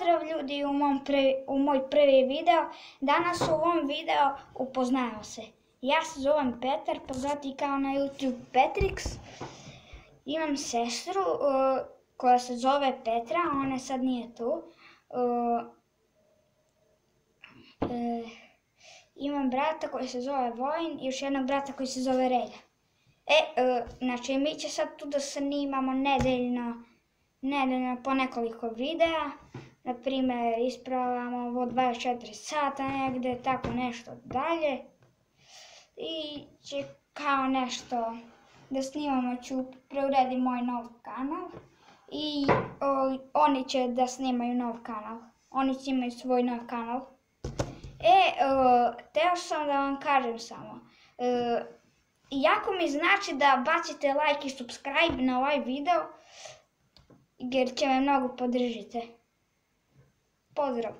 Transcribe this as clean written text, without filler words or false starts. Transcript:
Pozdrav ljudi u moj prvi video. Danas u ovom videu upoznajemo se. Ja se zovem Petar, poznati kao na YouTube Petrix. Imam sestru koja se zove Petra, ona sad nije tu. Imam brata koji se zove Vojin i još jednog brata koji se zove Relja. Znači mi će sad tu da snimamo nedeljno po nekoliko videa. Naprimjer, ispravljamo ovo 24 sata negde, tako nešto dalje. I će kao nešto da snimamo, ću preurediti moj nov kanal. I oni će da snimaju nov kanal. Oni će imaju svoj nov kanal. Teo sam da vam kažem samo. Jako mi znači da bacite like i subscribe na ovaj video, jer će me mnogo podržite. Pozdrav!